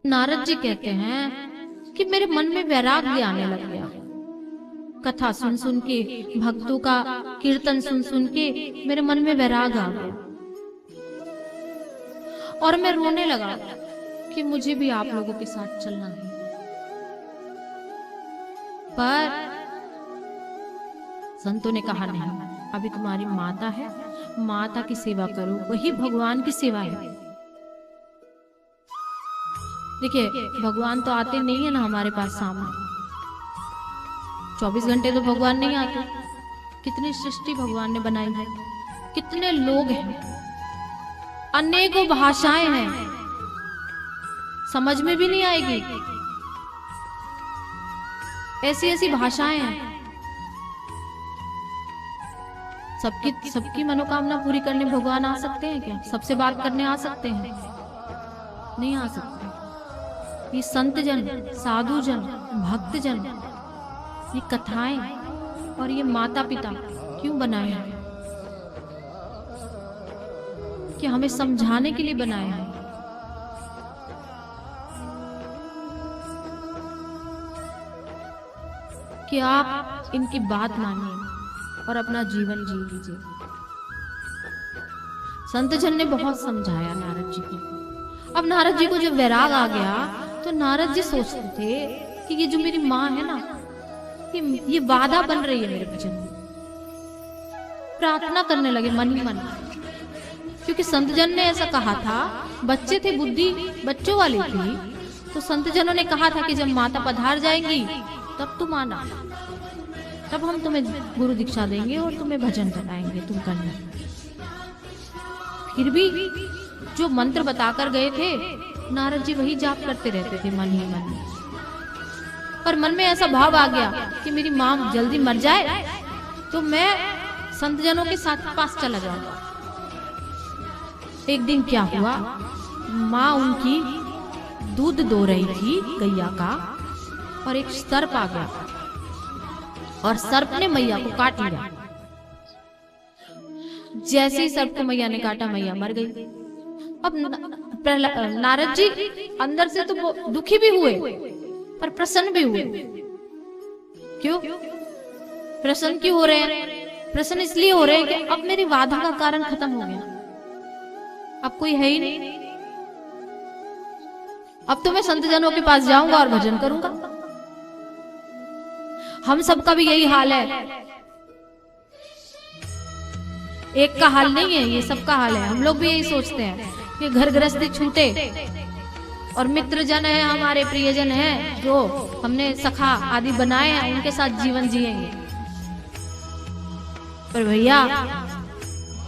नारद जी कहते हैं कि मेरे मन में वैराग्य आने लग गया। कथा सुन सुन के, भक्तों का कीर्तन सुन सुन के मेरे मन में वैराग आ गया और मैं रोने लगा कि मुझे भी आप लोगों के साथ चलना है। पर संतों ने कहा नहीं, अभी तुम्हारी माता है, माता की सेवा करो, वही भगवान की सेवा है। देखिए, भगवान तो आते नहीं है ना हमारे पास सामने, 24 घंटे तो भगवान नहीं आते। कितनी सृष्टि भगवान ने बनाई है, कितने लोग हैं, अनेकों भाषाएं हैं, समझ में भी नहीं आएगी, ऐसी ऐसी भाषाएं हैं। सबकी मनोकामना पूरी करने भगवान आ सकते हैं क्या? सबसे बात करने आ सकते हैं? नहीं आ सकते। ये संत जन, साधु जन, भक्त जन, ये कथाएं और ये माता पिता क्यों बनाए हैं? कि हमें समझाने के लिए बनाए हैं। कि आप इनकी बात मानिए और अपना जीवन जी लीजिए। संत जन ने बहुत समझाया नारद जी को। अब नारद जी को जब वैराग आ गया तो नारद जी सोचते थे कि ये जो मेरी माँ है ना, ये वादा बन रही है मेरे भजन में। प्रार्थना करने लगे मन ही मन, क्योंकि संत जन ने ऐसा कहा था। बच्चे थे, बुद्धि बच्चों वाली थी, तो संत जनों ने कहा था कि जब माता पधार जाएंगी तब तुम आना, तब हम तुम्हें गुरु दीक्षा देंगे और तुम्हें भजन कराएंगे, तुम करना। फिर भी जो मंत्र बताकर गए थे नारद जी वही जाप करते रहते थे मन ही मन। पर मन में ऐसा भाव आ गया कि मेरी माँ जल्दी मर जाए तो मैं संत जनों के साथ पास चला जाऊंगा। एक दिन क्या हुआ, माँ उनकी दूध दो रही थी गैया का, और एक सर्प आ गया और सर्प ने मैया को काट लिया। जैसे ही सर्प को मैया ने काटा, मैया मर गई। अब नारद जी अंदर से तो दुखी भी हुए पर प्रसन्न भी हुए। क्यों प्रसन्न क्यों हो रहे हैं? प्रसन्न इसलिए हो रहे हैं कि अब मेरी बाधा का कारण खत्म हो गया, अब कोई है ही नहीं। अब तो मैं संत जनों के पास जाऊंगा और भजन करूंगा। हम सबका भी यही हाल है, एक का हाल नहीं है, ये सबका हाल है। हम लोग भी यही सोचते हैं कि घर गृहस्थी छूटे और मित्र जन है, हमारे प्रियजन है, जो हमने सखा आदि बनाए हैं, उनके साथ जीवन जिएंगे। पर भैया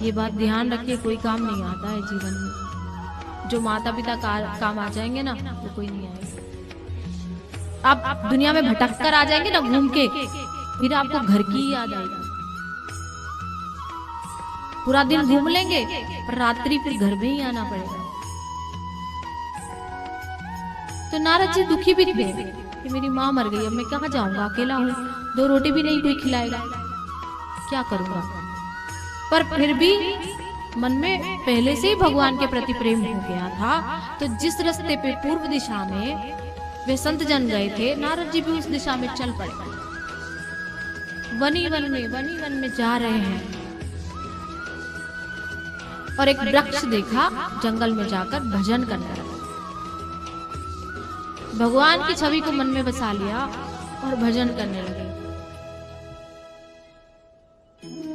ये बात ध्यान रखिए, कोई काम नहीं आता है जीवन में। जो माता पिता काम आ जाएंगे ना, तो कोई नहीं आएगा। आप दुनिया में भटक कर आ जाएंगे ना घूम के, फिर आपको घर की याद आएगी। पूरा दिन घूम लेंगे पर रात्रि फिर घर में ही आना पड़ेगा। तो नारद जी दुखी भी थे कि मेरी माँ मर गई, अब मैं कहाँ जाऊंगा, अकेला हूँ, 2 रोटी भी नहीं कोई खिलाएगा, क्या करूंगा। पर फिर भी मन में पहले से ही भगवान के प्रति प्रेम हो गया था। तो जिस रास्ते पे पूर्व दिशा में वे संत जन गए थे, नारद जी भी उस दिशा में चल पड़े। वनी वन में जा रहे हैं और एक वृक्ष देखा, जंगल में जाकर भजन करने लगा। भगवान की छवि को मन में बसा लिया और भजन करने लगे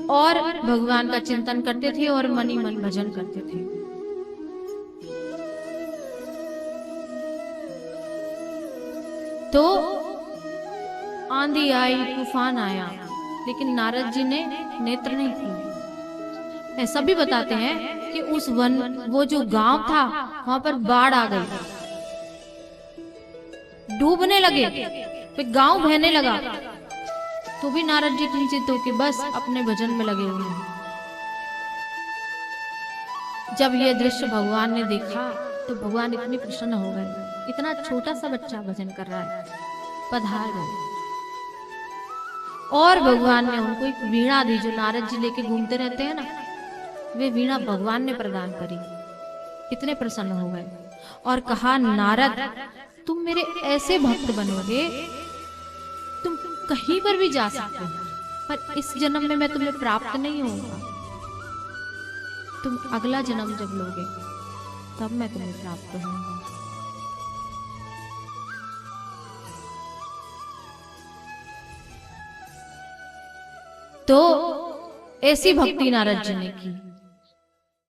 और भगवान का चिंतन करते थे और मन ही मन भजन करते थे। तो आंधी आई, तूफान आया, लेकिन नारद जी ने नेत्र नहीं खोले। ऐसा भी बताते हैं कि उस वो जो गांव था वहां पर बाढ़ आ गई, डूबने लगे, फिर गांव बहने लगा, तो भी नारद जी चिंतित होकर बस अपने भजन में लगे हुए हैं। जब यह दृश्य भगवान ने देखा तो भगवान इतने प्रसन्न हो गए। इतना छोटा सा बच्चा भजन कर रहा है, पधार गए। और भगवान ने उनको एक वीणा दी, जो नारद जी लेके घूमते रहते हैं ना, वे वीणा भगवान ने प्रदान करी। कितने प्रसन्न हो गए। और कहा, नारद तुम मेरे ऐसे भक्त बनोगे, तुम कहीं पर भी जा सकते हो, पर इस जन्म में मैं तुम्हें प्राप्त नहीं होऊंगा। तुम अगला जन्म जब लोगे तब मैं तुम्हें प्राप्त होऊंगा। तो ऐसी भक्ति नारद जी ने की।